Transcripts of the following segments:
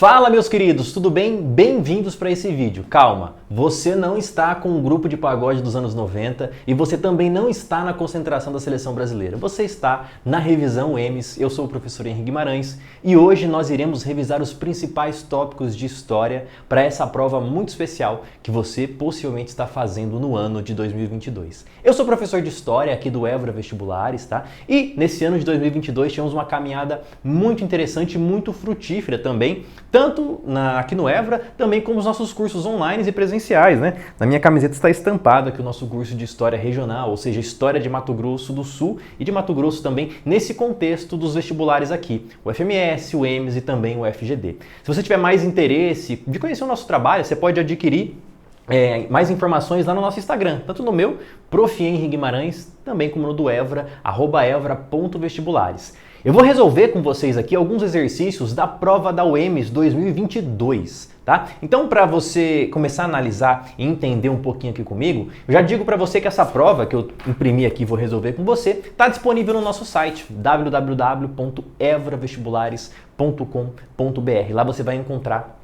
Fala, meus queridos, tudo bem? Bem-vindos para esse vídeo. Calma, você não está com o grupo de pagode dos anos 90 e você também não está na concentração da seleção brasileira. Você está na revisão EMES. Eu sou o professor Henrique Guimarães e hoje nós iremos revisar os principais tópicos de história para essa prova muito especial que você possivelmente está fazendo no ano de 2022. Eu sou professor de história aqui do Évora Vestibulares, tá? E nesse ano de 2022 tivemos uma caminhada muito interessante, muito frutífera também, tanto aqui no Évora, também como os nossos cursos online e presenciais, né? Na minha camiseta está estampado aqui o nosso curso de História Regional, ou seja, História de Mato Grosso do Sul e de Mato Grosso também, nesse contexto dos vestibulares aqui, o FMS, o EMES e também o FGD. Se você tiver mais interesse de conhecer o nosso trabalho, você pode adquirir mais informações lá no nosso Instagram, tanto no meu, Prof. Henrique Guimarães, também como no do Évora, @evora.vestibulares. Eu vou resolver com vocês aqui alguns exercícios da prova da UEMES 2022, tá? Então, para você começar a analisar e entender um pouquinho aqui comigo, eu já digo para você que essa prova que eu imprimi aqui e vou resolver com você, está disponível no nosso site, www.evoravestibulares.com.br. Lá você vai encontrar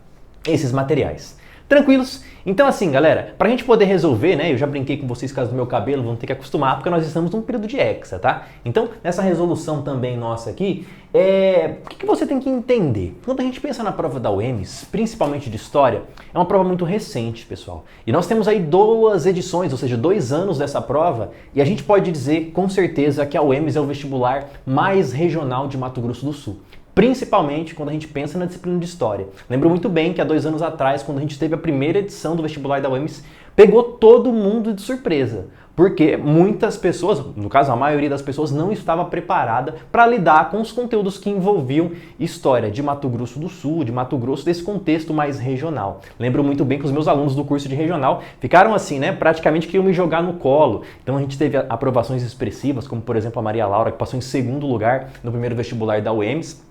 esses materiais. Tranquilos? Então assim, galera, pra gente poder resolver, né, eu já brinquei com vocês caso do meu cabelo, vão ter que acostumar, porque nós estamos num período de hexa, tá? Então, nessa resolução também nossa aqui, o que você tem que entender? Quando a gente pensa na prova da UEMES, principalmente de História, é uma prova muito recente, pessoal. E nós temos aí 2 edições, ou seja, 2 anos dessa prova, e a gente pode dizer com certeza que a UEMES é o vestibular mais regional de Mato Grosso do Sul. Principalmente quando a gente pensa na disciplina de História. Lembro muito bem que há 2 anos atrás, quando a gente teve a primeira edição do vestibular da UEMES, pegou todo mundo de surpresa. Porque muitas pessoas, no caso a maioria das pessoas, não estava preparada para lidar com os conteúdos que envolviam história de Mato Grosso do Sul, de Mato Grosso, desse contexto mais regional. Lembro muito bem que os meus alunos do curso de regional ficaram assim, né, praticamente queriam me jogar no colo. Então a gente teve aprovações expressivas, como por exemplo a Maria Laura, que passou em 2º lugar no primeiro vestibular da UEMES.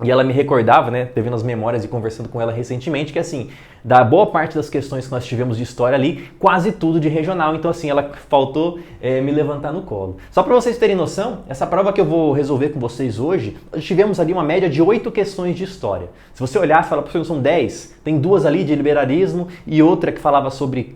E ela me recordava, né, teve nas memórias e conversando com ela recentemente, que assim, da boa parte das questões que nós tivemos de história ali, quase tudo de regional. Então assim, ela faltou me levantar no colo. Só para vocês terem noção, essa prova que eu vou resolver com vocês hoje, nós tivemos ali uma média de 8 questões de história. Se você olhar e falar, professor, são 10, tem 2 ali de liberalismo e outra que falava sobre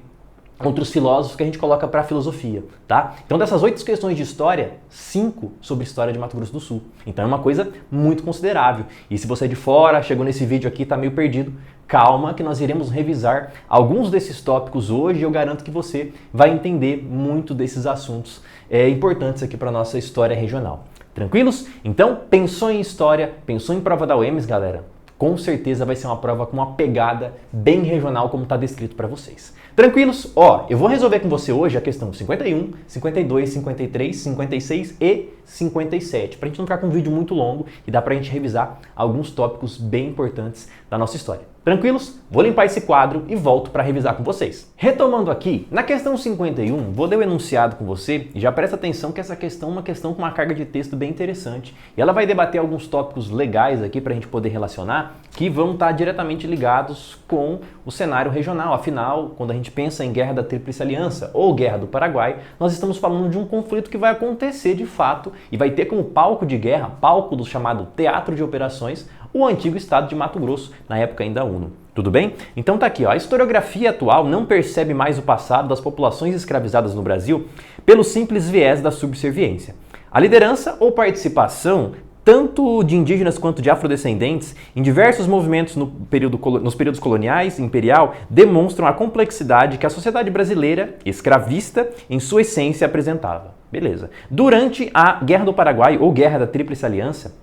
outros filósofos que a gente coloca para a filosofia, tá? Então dessas 8 questões de história, 5 sobre história de Mato Grosso do Sul. Então é uma coisa muito considerável. E se você é de fora, chegou nesse vídeo aqui, tá meio perdido, calma que nós iremos revisar alguns desses tópicos hoje e eu garanto que você vai entender muito desses assuntos importantes aqui para nossa história regional. Tranquilos? Então, pensou em história, pensou em prova da UEMES, galera? Com certeza vai ser uma prova com uma pegada bem regional, como está descrito para vocês. Tranquilos? Ó, eu vou resolver com você hoje a questão 51, 52, 53, 56 e 57, para a gente não ficar com um vídeo muito longo e dá para a gente revisar alguns tópicos bem importantes da nossa história. Tranquilos? Vou limpar esse quadro e volto para revisar com vocês. Retomando aqui, na questão 51, vou ler o enunciado com você e já presta atenção que essa questão é uma questão com uma carga de texto bem interessante. E ela vai debater alguns tópicos legais aqui para a gente poder relacionar que vão estar diretamente ligados com o cenário regional. Afinal, quando a gente pensa em Guerra da Tríplice Aliança ou Guerra do Paraguai, nós estamos falando de um conflito que vai acontecer de fato e vai ter como palco de guerra, palco do chamado Teatro de Operações, o antigo estado de Mato Grosso, na época ainda UNO. Tudo bem? Então tá aqui, ó. A historiografia atual não percebe mais o passado das populações escravizadas no Brasil pelo simples viés da subserviência. A liderança ou participação tanto de indígenas quanto de afrodescendentes em diversos movimentos nos períodos coloniais e imperial demonstram a complexidade que a sociedade brasileira, escravista, em sua essência apresentava. Beleza. Durante a Guerra do Paraguai ou Guerra da Tríplice Aliança,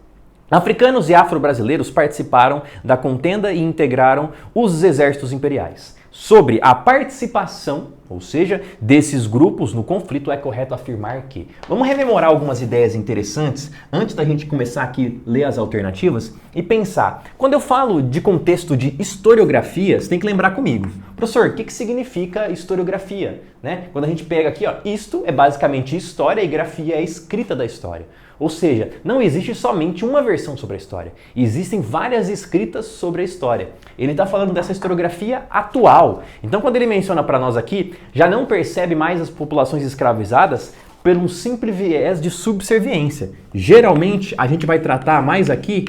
africanos e afro-brasileiros participaram da contenda e integraram os exércitos imperiais. Sobre a participação, ou seja, desses grupos no conflito, é correto afirmar que... Vamos rememorar algumas ideias interessantes antes da gente começar aqui a ler as alternativas e pensar. Quando eu falo de contexto de historiografia, você tem que lembrar comigo. Professor, o que significa historiografia? Né? Quando a gente pega aqui, ó, isto é basicamente história e grafia é a escrita da história. Ou seja, não existe somente uma versão sobre a história. Existem várias escritas sobre a história. Ele está falando dessa historiografia atual. Então, quando ele menciona para nós aqui, já não percebe mais as populações escravizadas por um simples viés de subserviência. Geralmente, a gente vai tratar mais aqui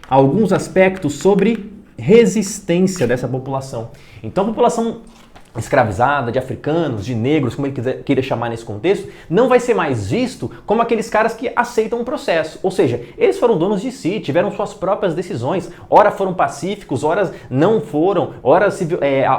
alguns aspectos sobre resistência dessa população. Então a população escravizada, de africanos, de negros, como ele queira chamar nesse contexto, não vai ser mais visto como aqueles caras que aceitam o processo. Ou seja, eles foram donos de si, tiveram suas próprias decisões, ora foram pacíficos, ora não foram, ora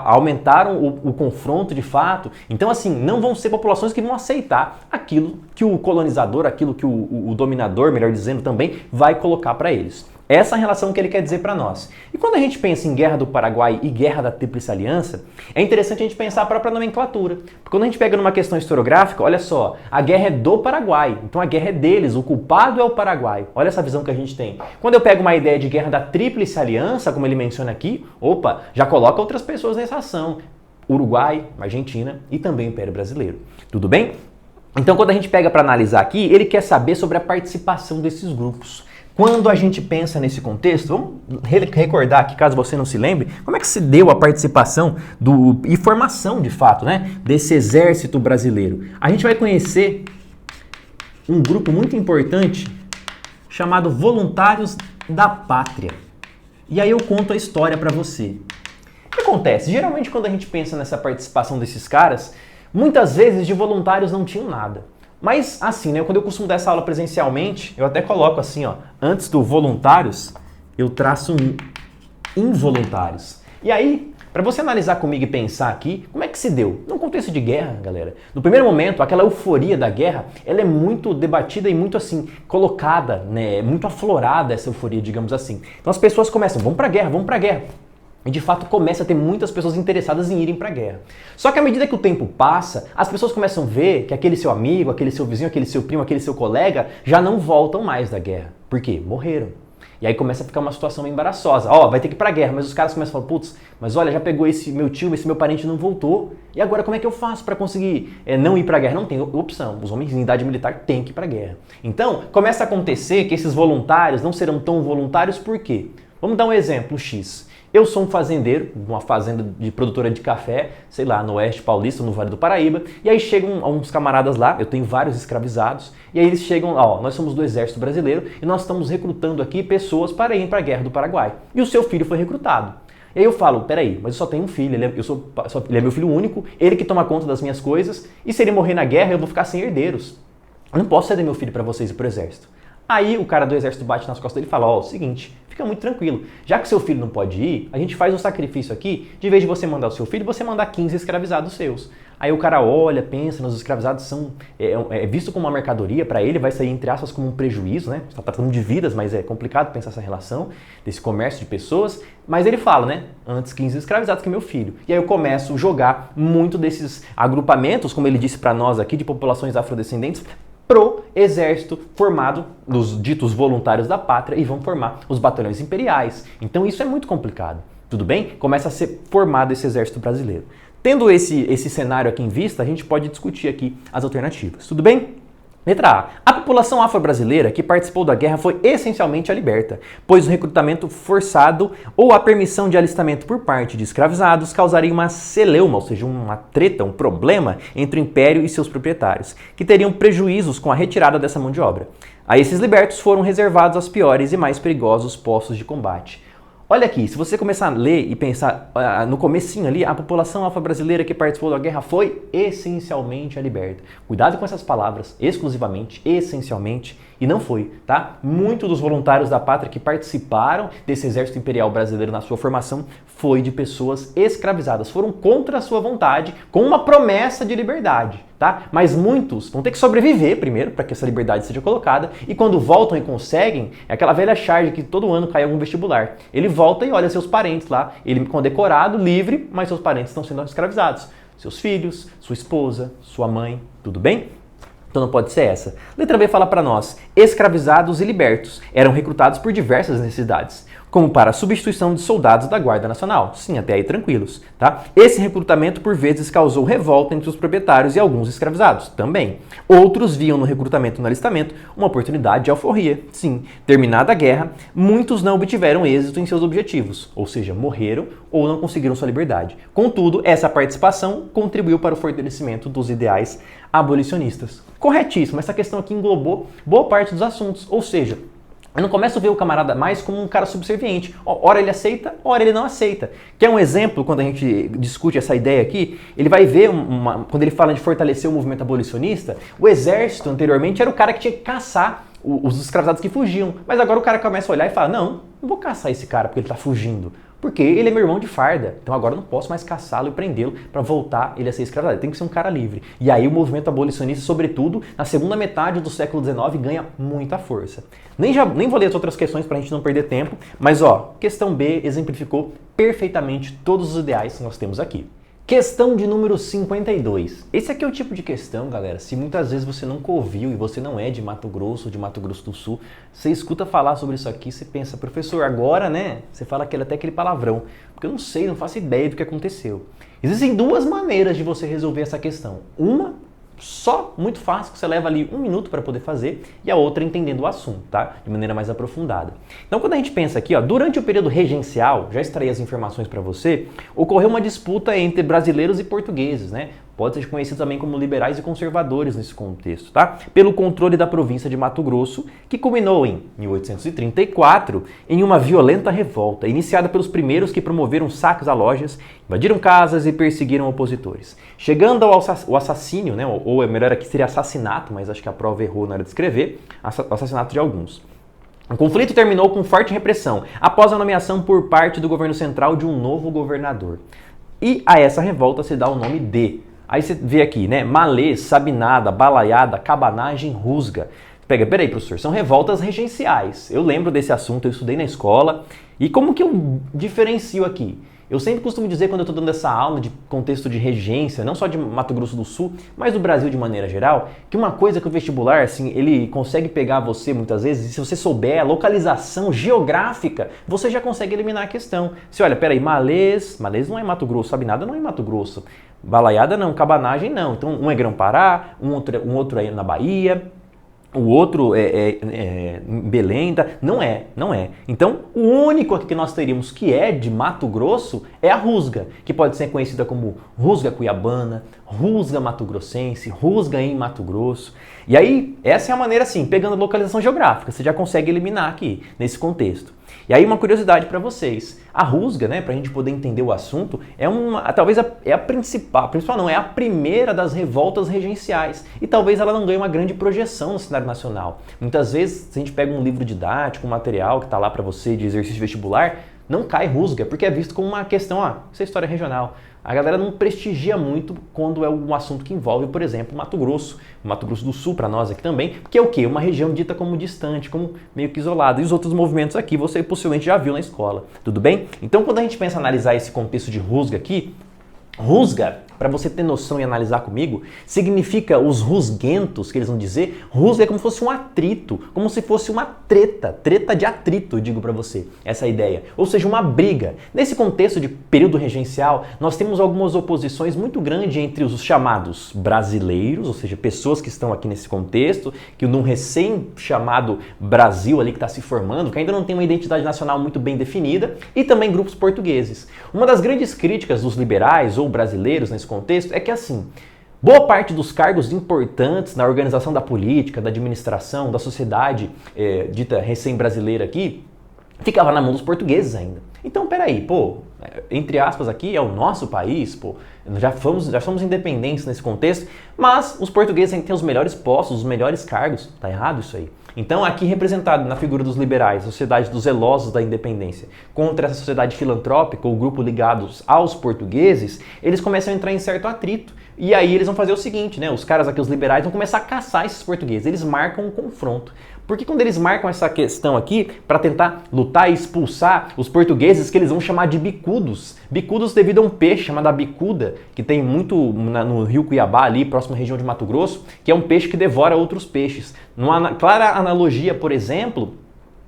aumentaram o confronto de fato. Então assim, não vão ser populações que vão aceitar aquilo que o colonizador, aquilo que o dominador, melhor dizendo, também vai colocar para eles. Essa é a relação que ele quer dizer para nós. E quando a gente pensa em Guerra do Paraguai e Guerra da Tríplice Aliança, é interessante a gente pensar a própria nomenclatura. Porque quando a gente pega numa questão historiográfica, olha só, a guerra é do Paraguai, então a guerra é deles, o culpado é o Paraguai. Olha essa visão que a gente tem. Quando eu pego uma ideia de Guerra da Tríplice Aliança, como ele menciona aqui, opa, já coloca outras pessoas nessa ação. Uruguai, Argentina e também o Império Brasileiro. Tudo bem? Então quando a gente pega para analisar aqui, ele quer saber sobre a participação desses grupos. Quando a gente pensa nesse contexto, vamos recordar aqui, caso você não se lembre, como é que se deu a participação e formação, de fato, né, desse exército brasileiro. A gente vai conhecer um grupo muito importante chamado Voluntários da Pátria. E aí eu conto a história para você. O que acontece? Geralmente quando a gente pensa nessa participação desses caras, muitas vezes de voluntários não tinham nada. Mas assim, né, quando eu costumo dar essa aula presencialmente, eu até coloco assim, ó, antes do voluntários, eu traço um involuntários. E aí, para você analisar comigo e pensar aqui, como é que se deu? Num contexto de guerra, galera. No primeiro momento, aquela euforia da guerra, ela é muito debatida e muito assim, colocada, né, muito aflorada essa euforia, digamos assim. Então as pessoas começam, vamos pra guerra, vamos pra guerra. E de fato começa a ter muitas pessoas interessadas em irem para a guerra. Só que à medida que o tempo passa, as pessoas começam a ver que aquele seu amigo, aquele seu vizinho, aquele seu primo, aquele seu colega já não voltam mais da guerra. Por quê? Morreram. E aí começa a ficar uma situação embaraçosa. Ó, vai ter que ir para a guerra, mas os caras começam a falar, putz, mas olha, já pegou esse meu tio, esse meu parente não voltou. E agora como é que eu faço para conseguir não ir para a guerra? Não tem opção. Os homens em idade militar têm que ir para a guerra. Então, começa a acontecer que esses voluntários não serão tão voluntários por quê? Vamos dar um exemplo X. Eu sou um fazendeiro, uma fazenda de produtora de café, sei lá, no Oeste Paulista, no Vale do Paraíba, e aí chegam uns camaradas lá, eu tenho vários escravizados, e aí eles chegam, ó, nós somos do Exército Brasileiro e nós estamos recrutando aqui pessoas para irem para a Guerra do Paraguai. E o seu filho foi recrutado. E aí eu falo, peraí, mas eu só tenho um filho, ele é meu filho único, ele que toma conta das minhas coisas, e se ele morrer na guerra eu vou ficar sem herdeiros. Eu não posso ceder meu filho para vocês e para o Exército. Aí o cara do Exército bate nas costas dele e fala, ó, seguinte, fica muito tranquilo, já que seu filho não pode ir, a gente faz um sacrifício aqui, de vez de você mandar o seu filho, você mandar 15 escravizados seus. Aí o cara olha, pensa, os escravizados são visto como uma mercadoria, para ele vai sair, entre aspas, como um prejuízo, né? Está tratando de vidas, mas é complicado pensar essa relação, desse comércio de pessoas, mas ele fala, né? Antes 15 escravizados que meu filho. E aí eu começo a jogar muito desses agrupamentos, como ele disse para nós aqui, de populações afrodescendentes, pro exército formado dos ditos voluntários da pátria e vão formar os batalhões imperiais. Então isso é muito complicado, tudo bem? Começa a ser formado esse exército brasileiro. Tendo esse cenário aqui em vista, a gente pode discutir aqui as alternativas, tudo bem? Letra A. A população afro-brasileira que participou da guerra foi essencialmente a liberta, pois o recrutamento forçado ou a permissão de alistamento por parte de escravizados causaria uma celeuma, ou seja, uma treta, um problema entre o império e seus proprietários, que teriam prejuízos com a retirada dessa mão de obra. A esses libertos foram reservados os piores e mais perigosos postos de combate. Olha aqui, se você começar a ler e pensar no comecinho ali, a população afro-brasileira que participou da guerra foi essencialmente a liberta. Cuidado com essas palavras, exclusivamente, essencialmente, e não foi, tá? Muitos dos voluntários da pátria que participaram desse exército imperial brasileiro na sua formação foi de pessoas escravizadas, foram contra a sua vontade, com uma promessa de liberdade, tá? Mas muitos vão ter que sobreviver primeiro, para que essa liberdade seja colocada, e quando voltam e conseguem, é aquela velha charge que todo ano cai algum vestibular. Ele volta e olha seus parentes lá, ele condecorado, livre, mas seus parentes estão sendo escravizados. Seus filhos, sua esposa, sua mãe, tudo bem? Então não pode ser essa. Letra B fala para nós, escravizados e libertos eram recrutados por diversas necessidades, como para a substituição de soldados da Guarda Nacional. Sim, até aí tranquilos, tá? Esse recrutamento por vezes causou revolta entre os proprietários e alguns escravizados, também. Outros viam no recrutamento e no alistamento uma oportunidade de alforria. Sim, terminada a guerra, muitos não obtiveram êxito em seus objetivos, ou seja, morreram ou não conseguiram sua liberdade. Contudo, essa participação contribuiu para o fortalecimento dos ideais abolicionistas. Corretíssimo, essa questão aqui englobou boa parte dos assuntos, ou seja, Eu não começo a ver o camarada mais como um cara subserviente. Ora ele aceita, ora ele não aceita. Quer um exemplo, quando a gente discute essa ideia aqui, ele vai ver, quando ele fala de fortalecer o movimento abolicionista, o exército anteriormente era o cara que tinha que caçar os escravizados que fugiam. Mas agora o cara começa a olhar e fala, não vou caçar esse cara porque ele está fugindo. Porque ele é meu irmão de farda, então agora eu não posso mais caçá-lo e prendê-lo para voltar ele a ser escravizado. Ele tem que ser um cara livre. E aí o movimento abolicionista, sobretudo, na segunda metade do século XIX, ganha muita força. Nem vou ler as outras questões para a gente não perder tempo, mas questão B exemplificou perfeitamente todos os ideais que nós temos aqui. Questão de número 52. Esse aqui é o tipo de questão, galera, se muitas vezes você nunca ouviu e você não é de Mato Grosso ou de Mato Grosso do Sul, você escuta falar sobre isso aqui, você pensa, professor, agora, né, você fala até aquele palavrão, porque eu não sei, não faço ideia do que aconteceu. Existem duas maneiras de você resolver essa questão. Uma, só muito fácil, que você leva ali 1 minuto para poder fazer, e a outra entendendo o assunto, tá? De maneira mais aprofundada. Então, quando a gente pensa aqui, durante o período regencial, já extraí as informações para você, ocorreu uma disputa entre brasileiros e portugueses, né? Pode ser conhecido também como liberais e conservadores nesse contexto, tá? Pelo controle da província de Mato Grosso, que culminou em 1834 em uma violenta revolta, iniciada pelos primeiros que promoveram saques a lojas, invadiram casas e perseguiram opositores. Chegando ao assassínio, né? Ou é melhor aqui seria assassinato, mas acho que a prova errou na hora de escrever, assassinato de alguns. O conflito terminou com forte repressão, após a nomeação por parte do governo central de um novo governador. E a essa revolta se dá o nome de... Aí você vê aqui, né? Malês, sabinada, balaiada, cabanagem, rusga. Peraí, professor, são revoltas regenciais. Eu lembro desse assunto, eu estudei na escola. E como que eu diferencio aqui? Eu sempre costumo dizer, quando eu estou dando essa aula de contexto de regência, não só de Mato Grosso do Sul, mas do Brasil de maneira geral, que uma coisa que o vestibular, assim, ele consegue pegar você muitas vezes, e se você souber a localização geográfica, você já consegue eliminar a questão. Você olha, peraí, Malês não é Mato Grosso, Sabinada não é Mato Grosso, balaiada não, cabanagem não. Então um é Grão-Pará, um outro é na Bahia, o outro é em Belém, não é. Então, o único aqui que nós teríamos que é de Mato Grosso é a rusga, que pode ser conhecida como rusga cuiabana, rusga mato-grossense, rusga em Mato Grosso. E aí, essa é a maneira assim, pegando a localização geográfica, você já consegue eliminar aqui, nesse contexto. E aí uma curiosidade para vocês, a rusga, né, para a gente poder entender o assunto, talvez é a principal não, é a primeira das revoltas regenciais e talvez ela não ganhe uma grande projeção no cenário nacional. Muitas vezes, se a gente pega um livro didático, um material que está lá para você de exercício vestibular, não cai rusga, porque é visto como uma questão, isso é história regional. A galera não prestigia muito quando é um assunto que envolve, por exemplo, Mato Grosso do Sul para nós aqui também, que é o quê? Uma região dita como distante, como meio que isolada. E os outros movimentos aqui você possivelmente já viu na escola, tudo bem? Então quando a gente pensa em analisar esse contexto de rusga aqui, rusga, para você ter noção e analisar comigo, significa os rusguentos, que eles vão dizer, rusga é como se fosse um atrito, como se fosse uma treta de atrito, eu digo para você, essa é a ideia. Ou seja, uma briga. Nesse contexto de período regencial, nós temos algumas oposições muito grandes entre os chamados brasileiros, ou seja, pessoas que estão aqui nesse contexto, que num recém-chamado Brasil ali que está se formando, que ainda não tem uma identidade nacional muito bem definida, e também grupos portugueses. Uma das grandes críticas dos liberais ou brasileiros nesse contexto é que, assim, boa parte dos cargos importantes na organização da política, da administração, da sociedade dita recém-brasileira aqui, ficava na mão dos portugueses ainda. Então, peraí, entre aspas aqui, é o nosso país, já somos independentes nesse contexto, mas os portugueses ainda têm os melhores postos, os melhores cargos. Tá errado isso aí. Então, aqui representado na figura dos liberais, a sociedade dos zelosos da independência, contra essa sociedade filantrópica, ou grupo ligados aos portugueses, eles começam a entrar em certo atrito. E aí eles vão fazer o seguinte, né? Os caras aqui, os liberais, vão começar a caçar esses portugueses. Eles marcam um confronto. Porque quando eles marcam essa questão aqui, para tentar lutar e expulsar os portugueses, que eles vão chamar de bicudos. Bicudos devido a um peixe chamado a bicuda, que tem muito no rio Cuiabá, ali, próximo à região de Mato Grosso, que é um peixe que devora outros peixes. Numa clara analogia, por exemplo,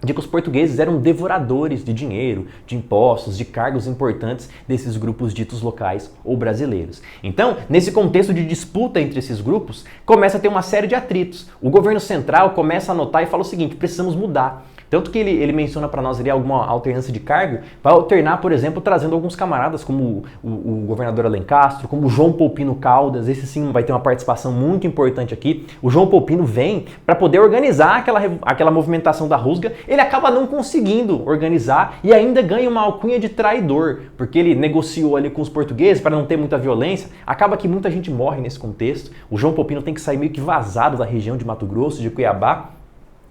de que os portugueses eram devoradores de dinheiro, de impostos, de cargos importantes desses grupos ditos locais ou brasileiros. Então, nesse contexto de disputa entre esses grupos, começa a ter uma série de atritos. O governo central começa a notar e fala o seguinte: precisamos mudar. Tanto que ele menciona para nós ali alguma alternância de cargo, vai alternar, por exemplo, trazendo alguns camaradas como o governador Alencastro, como o João Poupino Caldas, esse sim vai ter uma participação muito importante aqui. O João Poupino vem para poder organizar aquela movimentação da rusga, ele acaba não conseguindo organizar e ainda ganha uma alcunha de traidor, porque ele negociou ali com os portugueses para não ter muita violência, acaba que muita gente morre nesse contexto. O João Poupino tem que sair meio que vazado da região de Mato Grosso, de Cuiabá.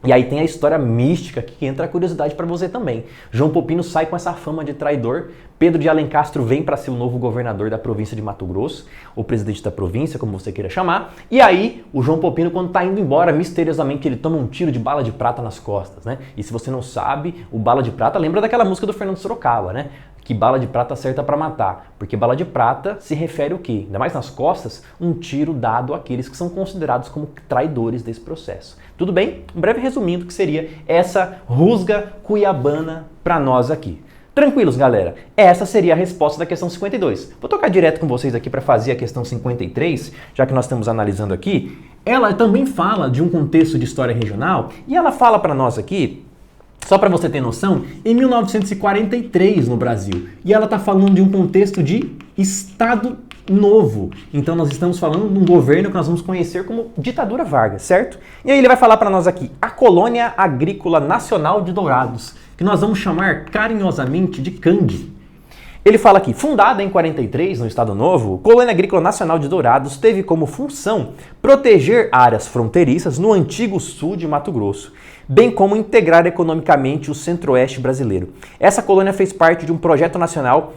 E aí tem a história mística aqui que entra a curiosidade para você também. João Poupino sai com essa fama de traidor, Pedro de Alencastro vem para ser o novo governador da província de Mato Grosso, ou presidente da província, como você queira chamar, e aí o João Poupino, quando está indo embora, misteriosamente ele toma um tiro de bala de prata nas costas, né? E se você não sabe, o bala de prata lembra daquela música do Fernando Sorocaba, né? Que bala de prata acerta para matar, porque bala de prata se refere ao quê? Ainda mais nas costas, um tiro dado àqueles que são considerados como traidores desse processo. Tudo bem? Um breve resumindo que seria essa rusga cuiabana para nós aqui. Tranquilos, galera? Essa seria a resposta da questão 52. Vou tocar direto com vocês aqui para fazer a questão 53, já que nós estamos analisando aqui. Ela também fala de um contexto de história regional e ela fala para nós aqui, só para você ter noção, em 1943 no Brasil. E ela está falando de um contexto de Estado Novo. Então nós estamos falando de um governo que nós vamos conhecer como ditadura Vargas, certo? E aí ele vai falar para nós aqui, a Colônia Agrícola Nacional de Dourados, que nós vamos chamar carinhosamente de CAND. Ele fala aqui, fundada em 43 no Estado Novo, Colônia Agrícola Nacional de Dourados teve como função proteger áreas fronteiriças no antigo sul de Mato Grosso, bem como integrar economicamente o centro-oeste brasileiro. Essa colônia fez parte de um projeto nacional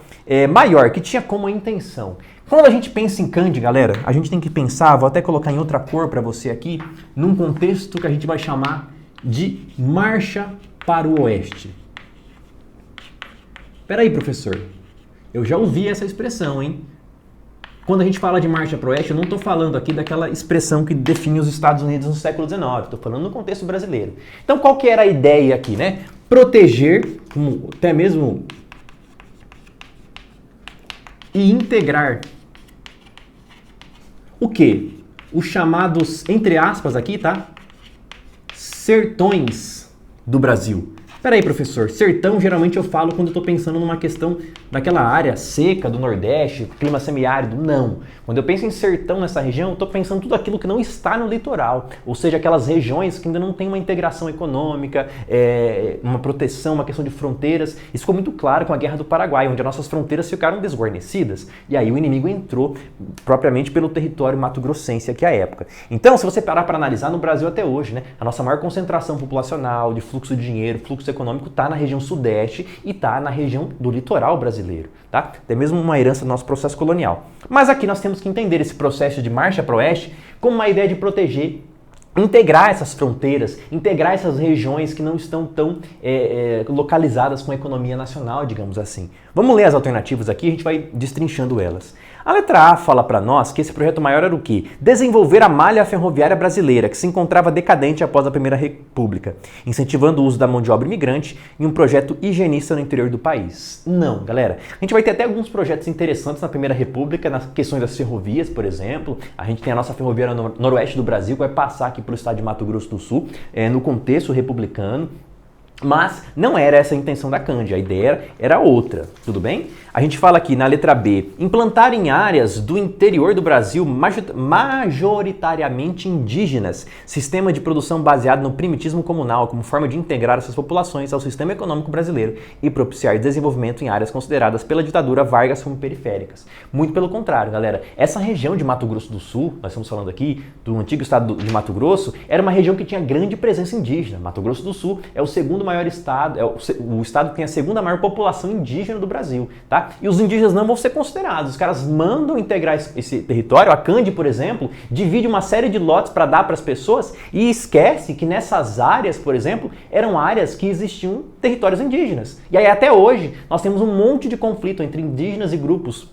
maior, que tinha como intenção. Quando a gente pensa em CAND, galera, a gente tem que pensar, vou até colocar em outra cor para você aqui, num contexto que a gente vai chamar de Marcha para o Oeste. Peraí, professor, eu já ouvi essa expressão, hein? Quando a gente fala de marcha para o oeste, eu não estou falando aqui daquela expressão que define os Estados Unidos no século XIX, estou falando no contexto brasileiro. Então, qual que era a ideia aqui, né? Proteger, até mesmo, e integrar o quê? Os chamados, entre aspas aqui, tá? Sertões do Brasil. Peraí, professor, sertão geralmente eu falo quando eu estou pensando numa questão daquela área seca do Nordeste, clima semiárido. Não. Quando eu penso em sertão nessa região, eu estou pensando tudo aquilo que não está no litoral, ou seja, aquelas regiões que ainda não tem uma integração econômica, uma proteção, uma questão de fronteiras. Isso ficou muito claro com a Guerra do Paraguai, onde as nossas fronteiras ficaram desguarnecidas, e aí o inimigo entrou propriamente pelo território mato-grossense aqui à época. Então, se você parar para analisar no Brasil até hoje, né, a nossa maior concentração populacional, de fluxo de dinheiro, fluxo econômico está na região sudeste e está na região do litoral brasileiro, tá? Até mesmo uma herança do nosso processo colonial. Mas aqui nós temos que entender esse processo de marcha para o oeste como uma ideia de proteger, integrar essas fronteiras, integrar essas regiões que não estão tão localizadas com a economia nacional, digamos assim. Vamos ler as alternativas aqui, a gente vai destrinchando elas. A letra A fala para nós que esse projeto maior era o quê? Desenvolver a malha ferroviária brasileira, que se encontrava decadente após a Primeira República, incentivando o uso da mão de obra imigrante em um projeto higienista no interior do país. Não, galera. A gente vai ter até alguns projetos interessantes na Primeira República, nas questões das ferrovias, por exemplo. A gente tem a nossa ferrovia noroeste do Brasil, que vai passar aqui pelo estado de Mato Grosso do Sul, no contexto republicano. Mas não era essa a intenção da CAND, a ideia era outra, tudo bem? A gente fala aqui na letra B, implantar em áreas do interior do Brasil majoritariamente indígenas, sistema de produção baseado no primitismo comunal como forma de integrar essas populações ao sistema econômico brasileiro e propiciar desenvolvimento em áreas consideradas pela ditadura Vargas como periféricas. Muito pelo contrário, galera, essa região de Mato Grosso do Sul, nós estamos falando aqui do antigo estado de Mato Grosso, era uma região que tinha grande presença indígena. Mato Grosso do Sul é o segundo maior estado, o estado que tem a segunda maior população indígena do Brasil, tá? E os indígenas não vão ser considerados, os caras mandam integrar esse território, a CAND, por exemplo, divide uma série de lotes para dar para as pessoas e esquece que nessas áreas, por exemplo, eram áreas que existiam territórios indígenas. E aí até hoje nós temos um monte de conflito entre indígenas e grupos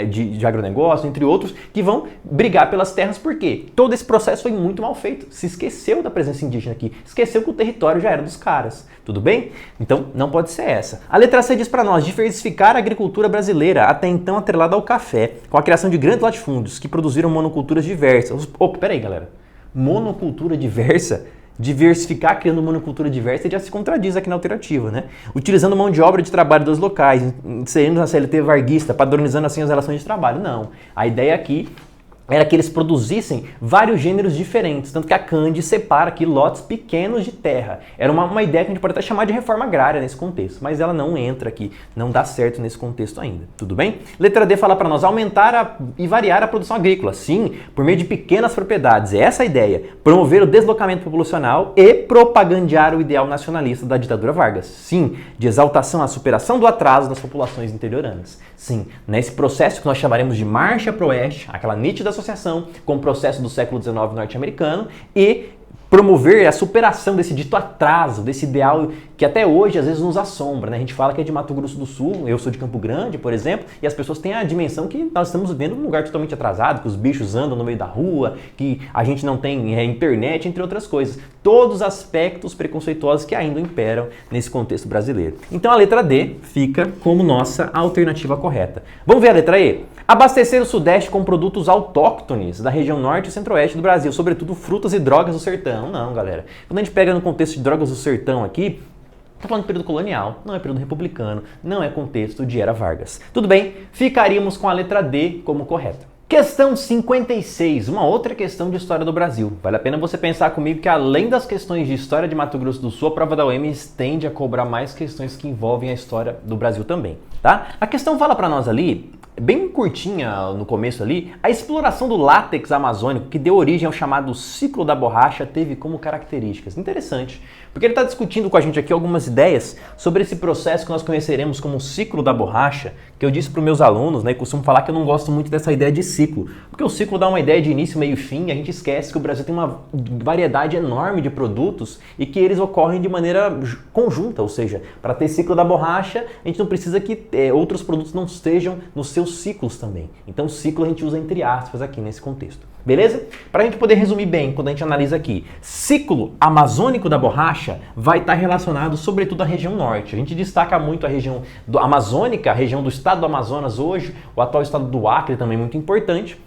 de agronegócio, entre outros, que vão brigar pelas terras. Por quê? Todo esse processo foi muito mal feito. Se esqueceu da presença indígena aqui, esqueceu que o território já era dos caras. Tudo bem? Então, não pode ser essa. A letra C diz para nós, diversificar a agricultura brasileira, até então atrelada ao café, com a criação de grandes latifúndios que produziram monoculturas diversas. Opa, peraí, galera. Monocultura diversa? Diversificar, criando monocultura diversa, ele já se contradiz aqui na alternativa, né? Utilizando mão de obra de trabalho dos locais, inserindo na CLT varguista, padronizando assim as relações de trabalho. Não. A ideia aqui era que eles produzissem vários gêneros diferentes, tanto que a Cande separa aqui lotes pequenos de terra. Era uma ideia que a gente pode até chamar de reforma agrária nesse contexto, mas ela não entra aqui, não dá certo nesse contexto ainda, tudo bem? Letra D fala para nós aumentar e variar a produção agrícola, sim, por meio de pequenas propriedades, é essa a ideia, promover o deslocamento populacional e propagandear o ideal nacionalista da ditadura Vargas, sim, de exaltação à superação do atraso das populações interioranas, sim, nesse processo que nós chamaremos de marcha pro oeste, aquela nítida associação com o processo do século XIX norte-americano e promover a superação desse dito atraso, desse ideal que até hoje às vezes nos assombra, né? A gente fala que é de Mato Grosso do Sul, eu sou de Campo Grande, por exemplo, e as pessoas têm a dimensão que nós estamos vivendo num lugar totalmente atrasado, que os bichos andam no meio da rua, que a gente não tem internet, entre outras coisas. Todos os aspectos preconceituosos que ainda imperam nesse contexto brasileiro. Então a letra D fica como nossa alternativa correta. Vamos ver a letra E? Abastecer o Sudeste com produtos autóctones da região norte e centro-oeste do Brasil, sobretudo frutas e drogas do sertão. Não, galera. Quando a gente pega no contexto de drogas do sertão aqui, está falando de período colonial, não é período republicano, não é contexto de Era Vargas. Tudo bem, ficaríamos com a letra D como correta. Questão 56, uma outra questão de história do Brasil. Vale a pena você pensar comigo que além das questões de história de Mato Grosso do Sul, a prova da UEMS tende a cobrar mais questões que envolvem a história do Brasil também, tá? A questão fala para nós ali, bem curtinha no começo ali, a exploração do látex amazônico que deu origem ao chamado ciclo da borracha teve como características. Interessante, porque ele está discutindo com a gente aqui algumas ideias sobre esse processo que nós conheceremos como ciclo da borracha, que eu disse para os meus alunos, né, e costumo falar que eu não gosto muito dessa ideia de ciclo, porque o ciclo dá uma ideia de início, meio e fim, e a gente esquece que o Brasil tem uma variedade enorme de produtos e que eles ocorrem de maneira conjunta, ou seja, para ter ciclo da borracha, a gente não precisa que outros produtos não estejam nos seus ciclos também. Então ciclo a gente usa entre aspas aqui nesse contexto. Beleza? Para a gente poder resumir bem, quando a gente analisa aqui, ciclo amazônico da borracha vai estar relacionado sobretudo à região norte. A gente destaca muito a região amazônica, a região do estado do Amazonas hoje, o atual estado do Acre também muito importante.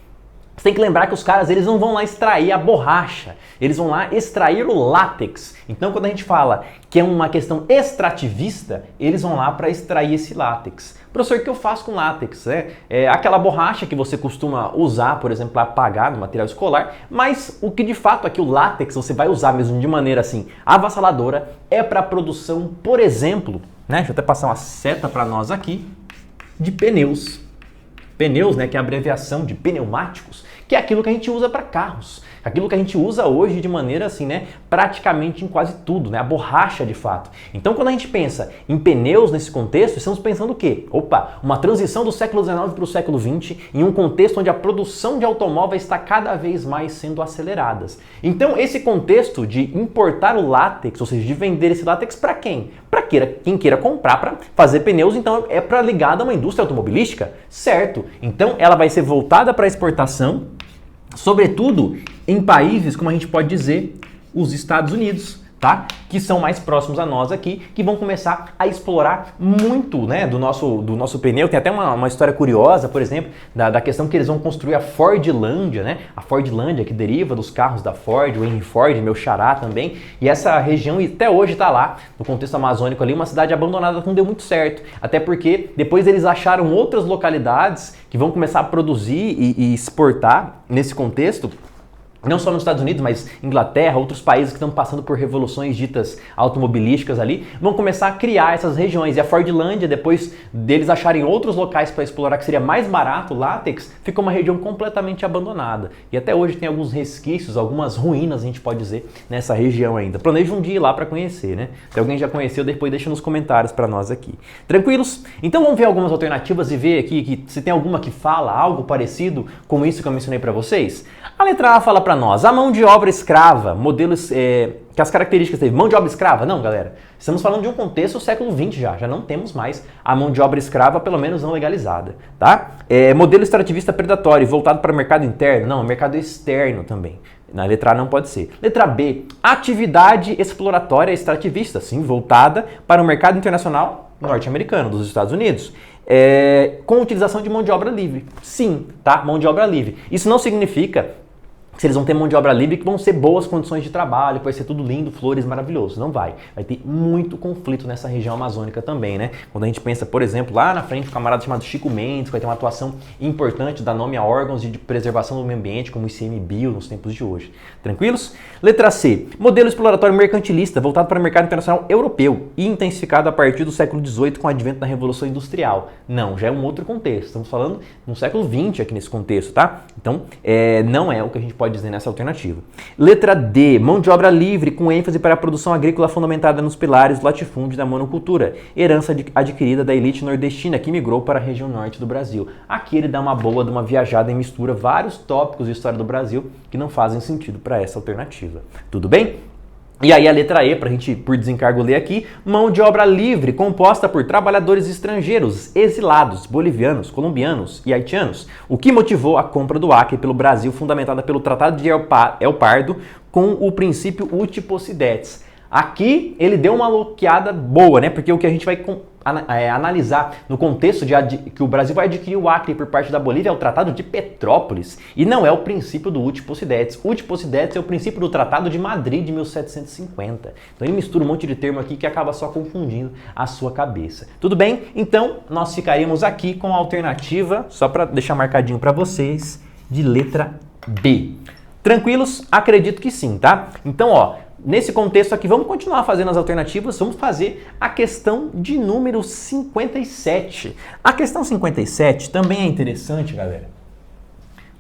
Você tem que lembrar que os caras, eles não vão lá extrair a borracha, eles vão lá extrair o látex. Então, quando a gente fala que é uma questão extrativista, eles vão lá para extrair esse látex. Professor, o que eu faço com látex? É aquela borracha que você costuma usar, por exemplo, para apagar no material escolar, mas o que de fato aqui o látex você vai usar mesmo de maneira assim avassaladora é para a produção, por exemplo, né? Deixa eu até passar uma seta para nós aqui, de pneus. Pneus, né, que é a abreviação de pneumáticos, que é aquilo que a gente usa para carros. Aquilo que a gente usa hoje de maneira assim, né, praticamente em quase tudo, né, a borracha de fato. Então, quando a gente pensa em pneus nesse contexto, estamos pensando o quê? Opa, uma transição do século XIX para o século XX em um contexto onde a produção de automóveis está cada vez mais sendo aceleradas. Então, esse contexto de importar o látex, ou seja, de vender esse látex para quem? Para quem queira comprar para fazer pneus, então é para ligada a uma indústria automobilística, certo? Então, ela vai ser voltada para a exportação, sobretudo em países, como a gente pode dizer, os Estados Unidos, tá? Que são mais próximos a nós aqui, que vão começar a explorar muito, né, do nosso pneu. Tem até uma história curiosa, por exemplo, da questão que eles vão construir a Fordlândia, né? A Fordlândia, que deriva dos carros da Ford, o Henry Ford, meu xará também. E essa região até hoje está lá, no contexto amazônico ali, uma cidade abandonada que não deu muito certo. Até porque depois eles acharam outras localidades que vão começar a produzir e exportar nesse contexto. Não só nos Estados Unidos, mas Inglaterra, outros países que estão passando por revoluções ditas automobilísticas ali, vão começar a criar essas regiões. E a Fordlândia, depois deles acharem outros locais para explorar que seria mais barato o látex, ficou uma região completamente abandonada. E até hoje tem alguns resquícios, algumas ruínas, a gente pode dizer, nessa região ainda. Planeja um dia ir lá para conhecer, né? Se alguém já conheceu, depois deixa nos comentários para nós aqui. Tranquilos? Então vamos ver algumas alternativas e ver aqui que se tem alguma que fala algo parecido com isso que eu mencionei para vocês. A letra A fala para nós, a mão de obra escrava, modelos que as características teve. Mão de obra escrava? Não, galera. Estamos falando de um contexto do século XX já não temos mais a mão de obra escrava, pelo menos não legalizada, tá? Modelo extrativista predatório, voltado para o mercado interno? Não, mercado externo também. Na letra A não pode ser. Letra B, atividade exploratória extrativista, sim, voltada para o mercado internacional norte-americano, dos Estados Unidos. Com utilização de mão de obra livre. Sim, tá? Mão de obra livre. Isso não significa se eles vão ter mão de obra livre, que vão ser boas condições de trabalho, que vai ser tudo lindo, flores, maravilhoso. Não vai. Vai ter muito conflito nessa região amazônica também, né? Quando a gente pensa, por exemplo, lá na frente, um camarada chamado Chico Mendes, que vai ter uma atuação importante, dar nome a órgãos de preservação do meio ambiente, como o ICMBio, nos tempos de hoje. Tranquilos? Letra C. Modelo exploratório mercantilista, voltado para o mercado internacional europeu e intensificado a partir do século XVIII com o advento da Revolução Industrial. Não, já é um outro contexto. Estamos falando no século XX aqui nesse contexto, tá? Então, não é o que a gente pode dizer nessa alternativa. Letra D, mão de obra livre com ênfase para a produção agrícola fundamentada nos pilares do latifúndio e da monocultura, herança adquirida da elite nordestina que migrou para a região norte do Brasil. Aqui ele dá uma boa de uma viajada e mistura vários tópicos de história do Brasil que não fazem sentido para essa alternativa. Tudo bem? E aí a letra E, para a gente, por desencargo, ler aqui, mão de obra livre, composta por trabalhadores estrangeiros, exilados, bolivianos, colombianos e haitianos, o que motivou a compra do Acre pelo Brasil, fundamentada pelo Tratado de El Pardo, com o princípio uti possidetis. Aqui ele deu uma loqueada boa, né? Porque o que a gente vai analisar no contexto de que o Brasil vai adquirir o Acre por parte da Bolívia é o Tratado de Petrópolis e não é o princípio do uti possidetis. Uti possidetis é o princípio do Tratado de Madrid de 1750. Então ele mistura um monte de termo aqui que acaba só confundindo a sua cabeça. Tudo bem? Então nós ficaríamos aqui com a alternativa, só para deixar marcadinho para vocês, de letra B. Tranquilos? Acredito que sim, tá? Então, ó, nesse contexto aqui, vamos continuar fazendo as alternativas, vamos fazer a questão de número 57. A questão 57 também é interessante, galera.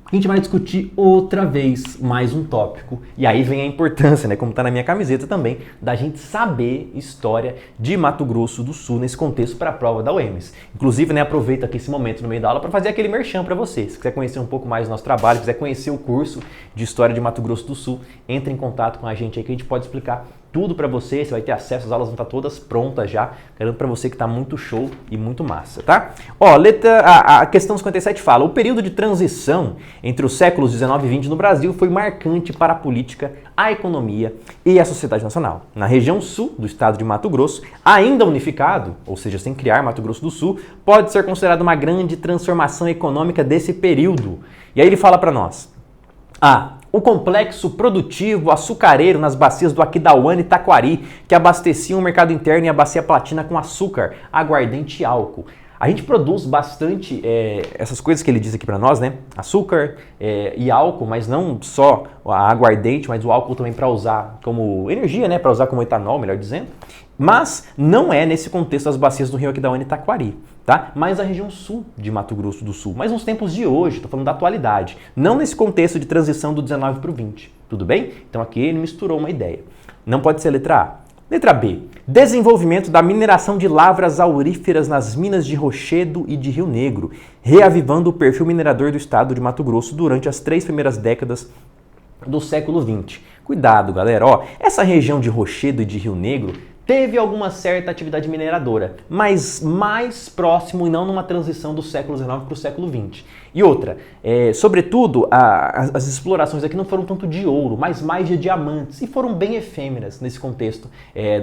A gente vai discutir outra vez mais um tópico. E aí vem a importância, né, como está na minha camiseta também, da gente saber história de Mato Grosso do Sul nesse contexto para a prova da UEMS. Inclusive, né, aproveito aqui esse momento no meio da aula para fazer aquele merchan para vocês. Se quiser conhecer um pouco mais do nosso trabalho, quiser conhecer o curso de História de Mato Grosso do Sul, entre em contato com a gente aí que a gente pode explicar tudo para você, você vai ter acesso, as aulas vão estar todas prontas já, garanto para você que está muito show e muito massa, tá? Ó, a questão 57 fala, o período de transição entre os séculos 19 e 20 no Brasil foi marcante para a política, a economia e a sociedade nacional. Na região sul do estado de Mato Grosso, ainda unificado, ou seja, sem criar Mato Grosso do Sul, pode ser considerado uma grande transformação econômica desse período. E aí ele fala para nós, o complexo produtivo açucareiro nas bacias do Aquidauana e Taquari, que abasteciam o mercado interno e a bacia platina com açúcar, aguardente e álcool. A gente produz bastante essas coisas que ele diz aqui para nós, né? Açúcar e álcool, mas não só a aguardente, mas o álcool também para usar como energia, né? Para usar como etanol, melhor dizendo. Mas não é nesse contexto das bacias do Rio Aquidauana e Taquari, tá? Mas a região sul de Mato Grosso do Sul, mas nos tempos de hoje, estou falando da atualidade, não nesse contexto de transição do 19 para o 20, tudo bem? Então aqui ele misturou uma ideia. Não pode ser letra A. Letra B. Desenvolvimento da mineração de lavras auríferas nas minas de Rochedo e de Rio Negro, reavivando o perfil minerador do estado de Mato Grosso durante as 3 primeiras décadas do século XX. Cuidado, galera. Ó, essa região de Rochedo e de Rio Negro teve alguma certa atividade mineradora, mas mais próximo e não numa transição do século XIX para o século XX. E outra, sobretudo, as explorações aqui não foram tanto de ouro, mas mais de diamantes, e foram bem efêmeras nesse contexto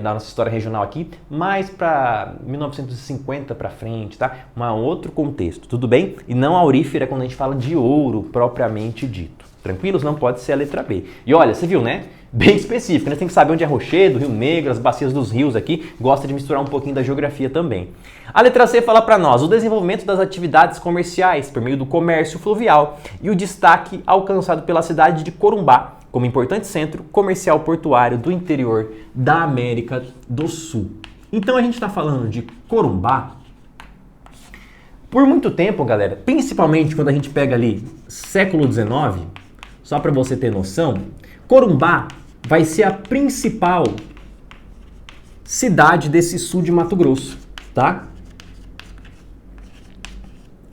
da nossa história regional aqui, mais para 1950 para frente, tá? Um outro contexto, tudo bem? E não aurífera quando a gente fala de ouro propriamente dito. Tranquilos? Não pode ser a letra B. E olha, você viu, né? Bem específico, né? Tem que saber onde é Rochedo, Rio Negro, as bacias dos rios aqui, gosta de misturar um pouquinho da geografia também. A letra C fala para nós o desenvolvimento das atividades comerciais por meio do comércio fluvial e o destaque alcançado pela cidade de Corumbá como importante centro comercial portuário do interior da América do Sul. Então a gente está falando de Corumbá. Por muito tempo, galera, principalmente quando a gente pega ali século XIX, só para você ter noção, Corumbá vai ser a principal cidade desse sul de Mato Grosso, tá?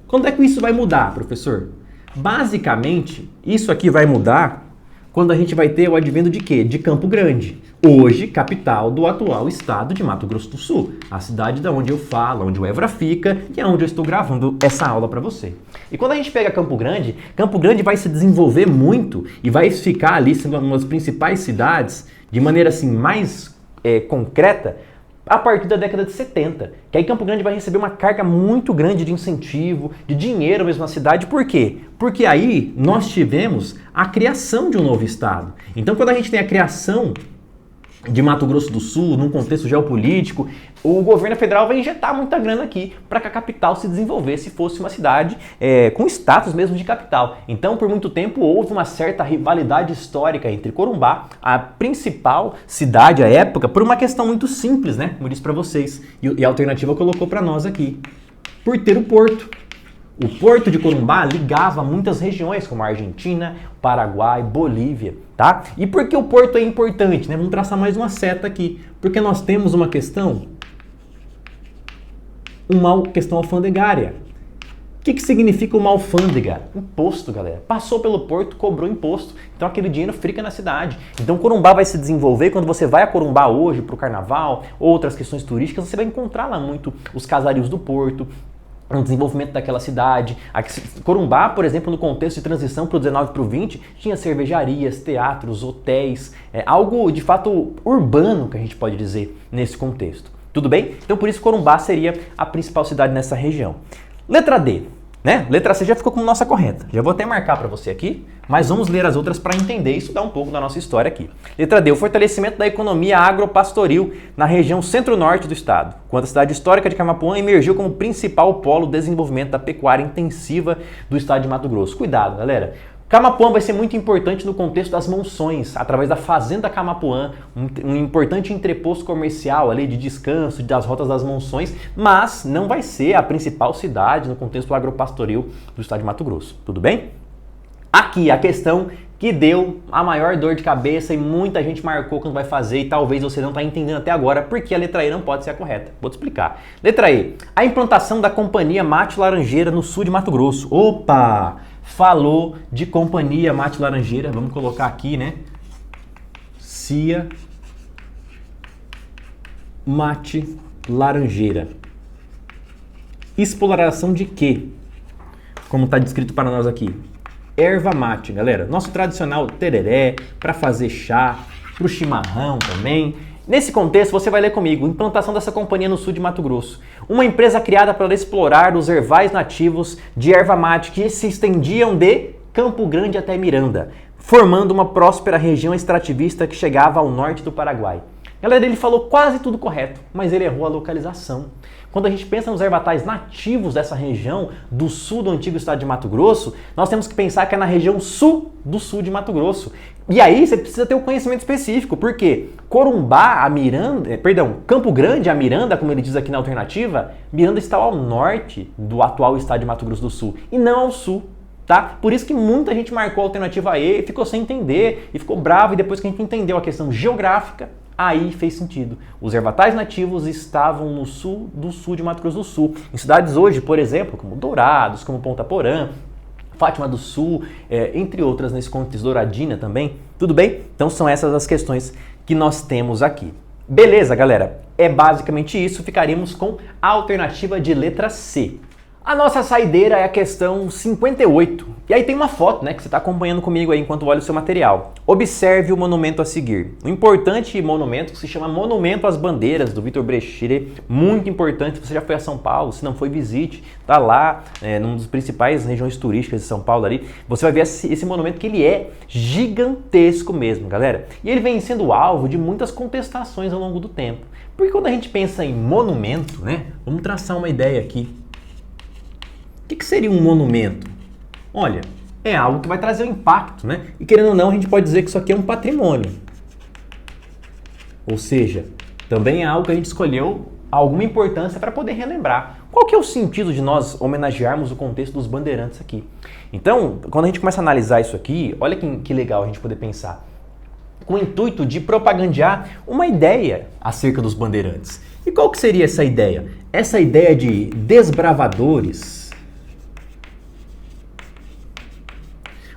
Quando é que isso vai mudar, professor? Basicamente, isso aqui vai mudar quando a gente vai ter o advento de quê? De Campo Grande, hoje capital do atual estado de Mato Grosso do Sul, a cidade da onde eu falo, onde o Évora fica e é onde eu estou gravando essa aula para você. E quando a gente pega Campo Grande vai se desenvolver muito e vai ficar ali sendo uma das principais cidades de maneira assim mais concreta a partir da década de 70, que aí Campo Grande vai receber uma carga muito grande de incentivo, de dinheiro mesmo na cidade. Por quê? Porque aí nós tivemos a criação de um novo estado. Então, quando a gente tem a criação de Mato Grosso do Sul, num contexto geopolítico, o governo federal vai injetar muita grana aqui para que a capital se desenvolvesse, fosse uma cidade com status mesmo de capital. Então, por muito tempo, houve uma certa rivalidade histórica entre Corumbá, a principal cidade à época, por uma questão muito simples, né? Como eu disse para vocês, e a alternativa colocou para nós aqui, por ter o porto. O porto de Corumbá ligava muitas regiões, como a Argentina, Paraguai, Bolívia, tá? E por que o porto é importante, né? Vamos traçar mais uma seta aqui. Porque nós temos uma questão alfandegária. O que significa uma alfândega? Imposto, galera. Passou pelo porto, cobrou imposto. Então aquele dinheiro fica na cidade. Então Corumbá vai se desenvolver. Quando você vai a Corumbá hoje para o carnaval, outras questões turísticas, você vai encontrar lá muito os casarios do porto, o desenvolvimento daquela cidade. Corumbá, por exemplo, no contexto de transição para o 19 para o 20, tinha cervejarias, teatros, hotéis, algo de fato urbano, que a gente pode dizer, nesse contexto. Tudo bem? Então por isso Corumbá seria a principal cidade nessa região. Letra D, né? Letra C já ficou como nossa correta. Já vou até marcar para você aqui, mas vamos ler as outras para entender e estudar um pouco da nossa história aqui. Letra D, o fortalecimento da economia agropastoril na região centro-norte do estado, quando a cidade histórica de Camapuã emergiu como principal polo de desenvolvimento da pecuária intensiva do estado de Mato Grosso. Cuidado, galera. Camapuã vai ser muito importante no contexto das monções, através da Fazenda Camapuã, um importante entreposto comercial ali de descanso, das rotas das monções, mas não vai ser a principal cidade no contexto agropastoril do estado de Mato Grosso. Tudo bem? Aqui a questão que deu a maior dor de cabeça e muita gente marcou quando vai fazer e talvez você não está entendendo até agora porque a letra E não pode ser a correta. Vou te explicar. Letra E, a implantação da Companhia Mate Laranjeira no sul de Mato Grosso. Opa! Falou de Companhia Mate Laranjeira, vamos colocar aqui, né? CIA Mate Laranjeira. Exploração de quê? Como está descrito para nós aqui. Erva mate, galera. Nosso tradicional tereré, para fazer chá, para o chimarrão também. Nesse contexto, você vai ler comigo, implantação dessa companhia no sul de Mato Grosso. Uma empresa criada para explorar os ervais nativos de erva mate que se estendiam de Campo Grande até Miranda, formando uma próspera região extrativista que chegava ao norte do Paraguai. Galera, ele falou quase tudo correto, mas ele errou a localização. Quando a gente pensa nos ervatais nativos dessa região do sul do antigo estado de Mato Grosso, nós temos que pensar que é na região sul do sul de Mato Grosso. E aí você precisa ter um conhecimento específico, porque Corumbá a Miranda, Campo Grande a Miranda, como ele diz aqui na alternativa, Miranda está ao norte do atual estado de Mato Grosso do Sul e não ao sul. Tá? Por isso que muita gente marcou a alternativa E, ficou sem entender e ficou bravo, e depois que a gente entendeu a questão geográfica, aí fez sentido. Os ervatais nativos estavam no sul do sul de Mato Grosso do Sul. Em cidades hoje, por exemplo, como Dourados, como Ponta Porã, Fátima do Sul, entre outras nesse contexto, Douradina também. Tudo bem? Então são essas as questões que nós temos aqui. Beleza, galera? É basicamente isso. Ficaríamos com a alternativa de letra C. A nossa saideira é a questão 58. E aí tem uma foto, né, que você está acompanhando comigo aí enquanto olha o seu material. Observe o monumento a seguir. Um importante monumento que se chama Monumento às Bandeiras, do Vitor Brechire. Muito importante. Se você já foi a São Paulo, se não foi, visite. Tá lá, numa das principais regiões turísticas de São Paulo ali. Você vai ver esse monumento que ele é gigantesco mesmo, galera. E ele vem sendo alvo de muitas contestações ao longo do tempo. Porque quando a gente pensa em monumento, né, vamos traçar uma ideia aqui. O que seria um monumento? Olha, é algo que vai trazer um impacto, né? E querendo ou não, a gente pode dizer que isso aqui é um patrimônio. Ou seja, também é algo que a gente escolheu alguma importância para poder relembrar. Qual que é o sentido de nós homenagearmos o contexto dos bandeirantes aqui? Então, quando a gente começa a analisar isso aqui, olha que legal a gente poder pensar. Com o intuito de propagandear uma ideia acerca dos bandeirantes. E qual que seria essa ideia? Essa ideia de desbravadores,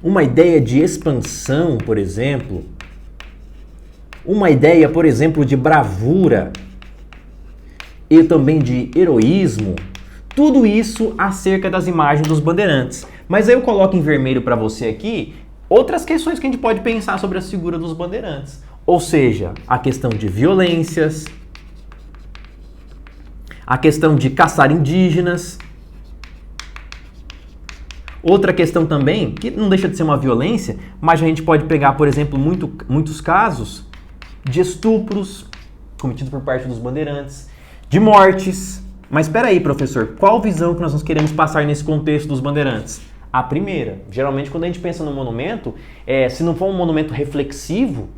uma ideia de expansão, por exemplo, uma ideia, por exemplo, de bravura e também de heroísmo, tudo isso acerca das imagens dos bandeirantes. Mas aí eu coloco em vermelho para você aqui outras questões que a gente pode pensar sobre a figura dos bandeirantes. Ou seja, a questão de violências, A questão de caçar indígenas. Outra questão também, que não deixa de ser uma violência, mas a gente pode pegar, por exemplo, muitos casos de estupros cometidos por parte dos bandeirantes, de mortes. Mas espera aí, professor, qual visão que nós queremos passar nesse contexto dos bandeirantes? A primeira. Geralmente, quando a gente pensa no monumento, se não for um monumento reflexivo,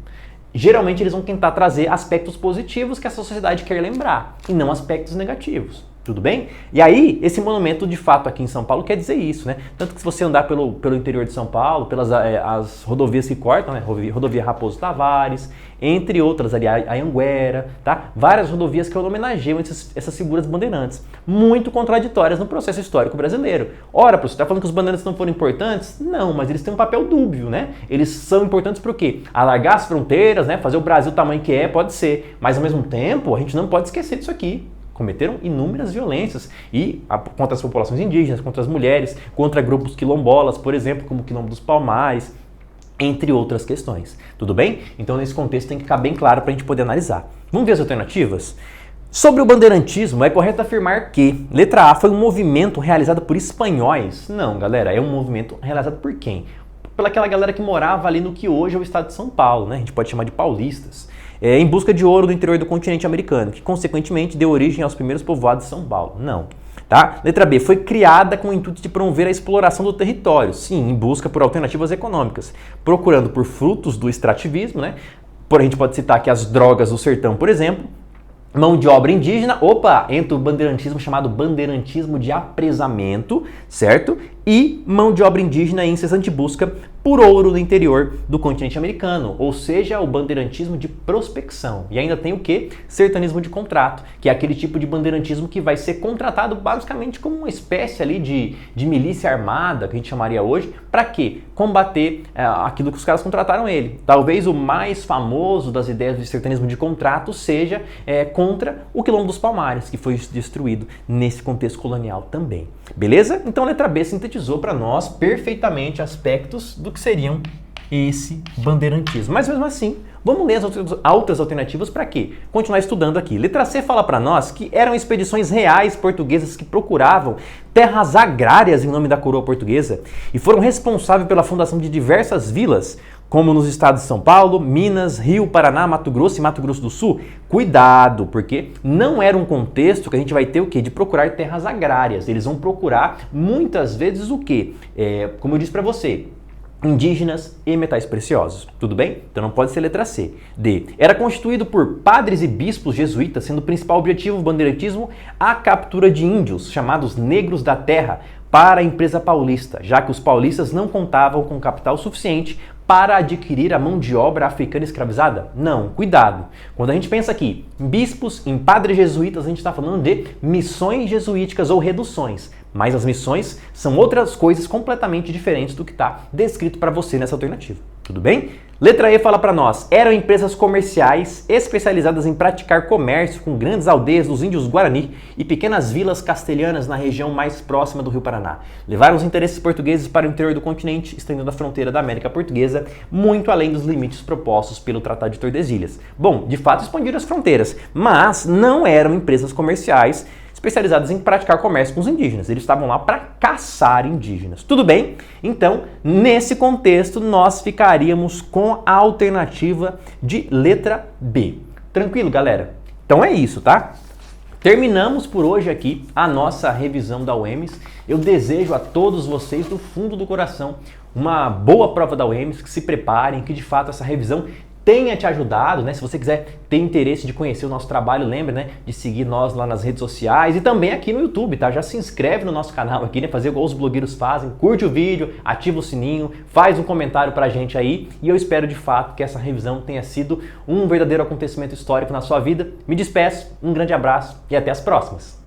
geralmente eles vão tentar trazer aspectos positivos que a sociedade quer lembrar, e não aspectos negativos. Tudo bem? E aí, esse monumento, de fato, aqui em São Paulo quer dizer isso, né? Tanto que se você andar pelo interior de São Paulo, pelas as rodovias que cortam, né? Rodovia Raposo Tavares, entre outras ali, a Anhanguera, tá? Várias rodovias que homenageiam essas figuras bandeirantes, muito contraditórias no processo histórico brasileiro. Ora, professor, você está falando que os bandeirantes não foram importantes? Não, mas eles têm um papel dúbio, né? Eles são importantes por quê? Alargar as fronteiras, né? Fazer o Brasil o tamanho que é, pode ser. Mas, ao mesmo tempo, a gente não pode esquecer disso aqui. Cometeram inúmeras violências contra as populações indígenas, contra as mulheres, contra grupos quilombolas, por exemplo, como o Quilombo dos Palmares, entre outras questões. Tudo bem? Então, nesse contexto, tem que ficar bem claro para a gente poder analisar. Vamos ver as alternativas? Sobre o bandeirantismo, é correto afirmar que, letra A, foi um movimento realizado por espanhóis? Não, galera, é um movimento realizado por quem? Pelaquela galera que morava ali no que hoje é o estado de São Paulo, né? A gente pode chamar de paulistas. Em busca de ouro do interior do continente americano, que consequentemente deu origem aos primeiros povoados de São Paulo. Não. Tá? Letra B, foi criada com o intuito de promover a exploração do território, sim, em busca por alternativas econômicas, procurando por frutos do extrativismo, né? Porém, a gente pode citar aqui as drogas do sertão, por exemplo, mão de obra indígena, entra o bandeirantismo chamado bandeirantismo de apresamento, certo? E mão de obra indígena em incessante busca por ouro no interior do continente americano, ou seja, o bandeirantismo de prospecção. E ainda tem o quê? Sertanismo de contrato, que é aquele tipo de bandeirantismo que vai ser contratado basicamente como uma espécie ali de milícia armada, que a gente chamaria hoje, para quê? Combater aquilo que os caras contrataram ele. Talvez o mais famoso das ideias de sertanismo de contrato seja contra o Quilombo dos Palmares, que foi destruído nesse contexto colonial também. Beleza? Então a letra B sintetizou para nós perfeitamente aspectos do que seriam esse bandeirantismo. Mas mesmo assim, vamos ler as outras alternativas para quê? Continuar estudando aqui. Letra C fala para nós que eram expedições reais portuguesas que procuravam terras agrárias em nome da coroa portuguesa e foram responsáveis pela fundação de diversas vilas, como nos estados de São Paulo, Minas, Rio, Paraná, Mato Grosso e Mato Grosso do Sul. Cuidado, porque não era um contexto que a gente vai ter o quê? De procurar terras agrárias. Eles vão procurar muitas vezes o quê? Como eu disse para você, indígenas e metais preciosos. Tudo bem? Então não pode ser letra C. D. Era constituído por padres e bispos jesuítas, sendo o principal objetivo do bandeirantismo a captura de índios, chamados negros da terra, para a empresa paulista, já que os paulistas não contavam com capital suficiente para adquirir a mão de obra africana escravizada? Não, cuidado. Quando a gente pensa aqui em bispos, em padres jesuítas, a gente está falando de missões jesuíticas ou reduções. Mas as missões são outras coisas completamente diferentes do que está descrito para você nessa alternativa. Tudo bem? Letra E fala para nós, eram empresas comerciais especializadas em praticar comércio com grandes aldeias dos índios Guarani e pequenas vilas castelhanas na região mais próxima do Rio Paraná. Levaram os interesses portugueses para o interior do continente, estendendo a fronteira da América Portuguesa muito além dos limites propostos pelo Tratado de Tordesilhas. Bom, de fato expandiram as fronteiras, mas não eram empresas comerciais especializadas em praticar comércio com os indígenas. Eles estavam lá para caçar indígenas. Tudo bem? Então, nesse contexto, nós ficaríamos com a alternativa de letra B. Tranquilo, galera? Então é isso, tá? Terminamos por hoje aqui a nossa revisão da UEMS. Eu desejo a todos vocês, do fundo do coração, uma boa prova da UEMS, que se preparem, que de fato essa revisão tenha te ajudado, né? Se você quiser ter interesse de conhecer o nosso trabalho, lembre, né, de seguir nós lá nas redes sociais e também aqui no YouTube, tá? Já se inscreve no nosso canal aqui, né? Fazer igual os blogueiros fazem, curte o vídeo, ativa o sininho, faz um comentário pra gente aí e eu espero de fato que essa revisão tenha sido um verdadeiro acontecimento histórico na sua vida. Me despeço, um grande abraço e até as próximas!